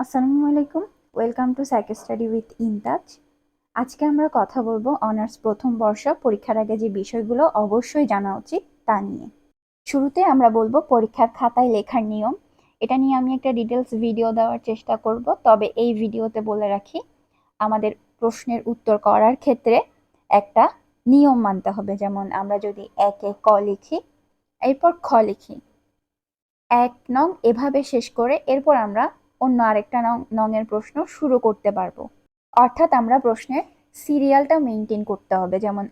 আসসালামু আলাইকুম। Welcome to psycho study with in touch. আজকে আমরা কথা বলবো অনার্স প্রথম বর্ষ পরীক্ষার আগে যে বিষয়গুলো অবশ্যই জানা উচিত তা নিয়ে। শুরুতে আমরা বলবো পরীক্ষার খাতায় লেখার নিয়ম। এটা নিয়ে আমি একটা ডিটেলস ভিডিও দেওয়ার চেষ্টা করব, তবে এই ভিডিওতে বলে রাখি আমাদের প্রশ্নের উত্তর করার ক্ষেত্রে একটা নিয়ম মানতে হবে। যেমন আমরা যদি একে ক লিখি, এরপর খ লিখি, ১ নং এভাবে শেষ করে এরপর আমরা অন্য আরেকটা নং এর প্রশ্ন শুরু করতে পারবো। অর্থাৎ আমরা প্রশ্নের সিরিয়ালটা মেনটেন করতে হবে। যেমন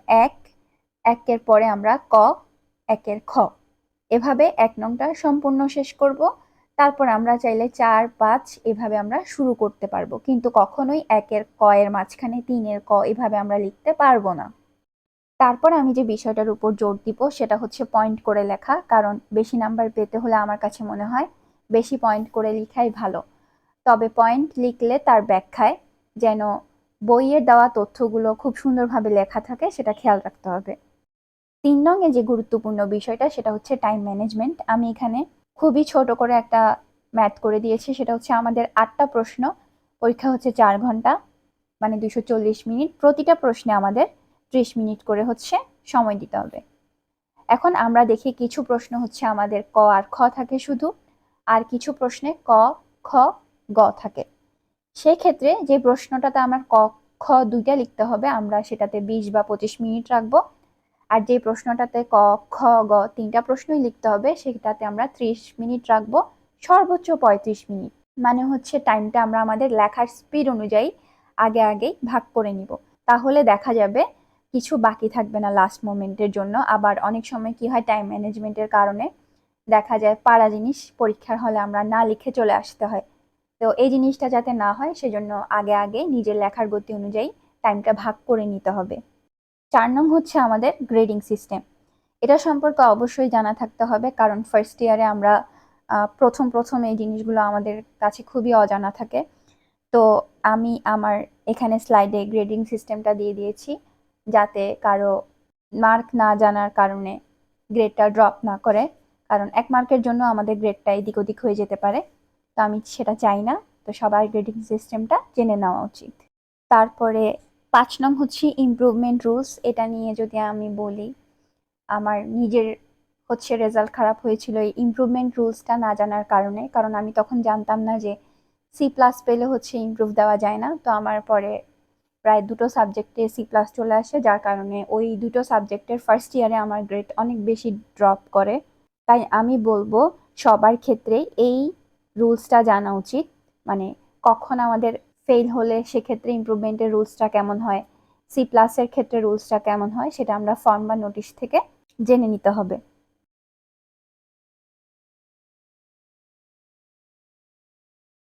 একের পরে আমরা ক, একের খ, এভাবে ১ নংটা সম্পূর্ণ শেষ করব। তারপর আমরা চাইলে ৪, ৫ এভাবে আমরা শুরু করতে পারবো, কিন্তু কখনোই একের ক এর মাঝখানে ৩-এর ক এভাবে আমরা লিখতে পারবো না। তারপর আমি যে বিষয়টার উপর জোর দিব সেটা হচ্ছে পয়েন্ট করে লেখা, কারণ বেশি নাম্বার পেতে হলে আমার কাছে মনে হয় বেশি পয়েন্ট করে লেখাই ভালো। তবে পয়েন্ট লিখলে তার ব্যাখ্যায় যেন বইয়ের দেওয়া তথ্যগুলো খুব সুন্দরভাবে লেখা থাকে সেটা খেয়াল রাখতে হবে। ৩ নং যে গুরুত্বপূর্ণ বিষয়টা সেটা হচ্ছে টাইম ম্যানেজমেন্ট। আমি এখানে খুবই ছোট করে একটা ম্যাথ করে দিয়েছি। সেটা হচ্ছে আমাদের ৮টা প্রশ্ন, পরীক্ষা হচ্ছে ৪ ঘন্টা, মানে ২৪০ মিনিট। প্রতিটা প্রশ্নে আমাদের ৩০ মিনিট করে হচ্ছে সময় দিতে হবে। এখন আমরা দেখি কিছু প্রশ্ন হচ্ছে আমাদের ক আর খ থাকে শুধু, আর কিছু প্রশ্নে ক, খ, গ থাকে। সেক্ষেত্রে যে প্রশ্নটাতে আমার ক, খ দুইটা লিখতে হবে আমরা সেটাতে ২০ বা ২৫ মিনিট রাখবো। আর যে প্রশ্নটাতে ক, খ, গ তিনটা প্রশ্নই লিখতে হবে সেটাতে আমরা ৩০ মিনিট রাখবো, সর্বোচ্চ ৩৫ মিনিট। মানে হচ্ছে টাইমটা আমরা আমাদের লেখার স্পিড অনুযায়ী আগেই ভাগ করে নিব। তাহলে দেখা যাবে কিছু বাকি থাকবে না লাস্ট মোমেন্টের জন্য। আবার অনেক সময় কি হয়, টাইম ম্যানেজমেন্টের কারণে দেখা যায় পারা জিনিস পরীক্ষার হলে আমরা না লিখে চলে আসতে হয়। তো এই জিনিসটা যাতে না হয় সেজন্য আগে নিজের লেখার গতি অনুযায়ী টাইমটা ভাগ করে নিতে হবে। ৪ নং হচ্ছে আমাদের গ্রেডিং সিস্টেম। এটা সম্পর্কে অবশ্যই জানা থাকতে হবে, কারণ ফার্স্ট ইয়ারে আমরা প্রথম এই জিনিসগুলো আমাদের কাছে খুবই অজানা থাকে। তো আমি আমার এখানে স্লাইডে গ্রেডিং সিস্টেমটা দিয়ে দিয়েছি, যাতে কারো মার্ক না জানার কারণে গ্রেডটা ড্রপ না করে, কারণ ১ মার্কের জন্য আমাদের গ্রেডটা এদিক ওদিক হয়ে যেতে পারে। তো আমি সেটা চাই না। তো সবার গ্রেডিং সিস্টেমটা জেনে নেওয়া উচিত। তারপরে ৫ নং হচ্ছে ইমপ্রুভমেন্ট রুলস। এটা নিয়ে যদি আমি বলি, আমার নিজের হচ্ছে রেজাল্ট খারাপ হয়েছিল এই ইমপ্রুভমেন্ট রুলসটা না জানার কারণে। কারণ আমি তখন জানতাম না যে C+ পেলে হচ্ছে ইমপ্রুভ দেওয়া যায় না। তো আমার পরে প্রায় ২টো সাবজেক্টে C+ চলে আসে, যার কারণে ওই ২টো সাবজেক্টের ফার্স্ট ইয়ারে আমার গ্রেড অনেক বেশি ড্রপ করে। তাই আমি বলবো সবার ক্ষেত্রেই এই রুলসটা জানা উচিত। মানে কখন আমাদের ফেল হলে সেক্ষেত্রে ইমপ্রুভমেন্টের রুলসটা কেমন হয়, C+-এর ক্ষেত্রে রুলসটা কেমন হয় সেটা আমরা ফর্ম বা নোটিশ থেকে জেনে নিতে হবে।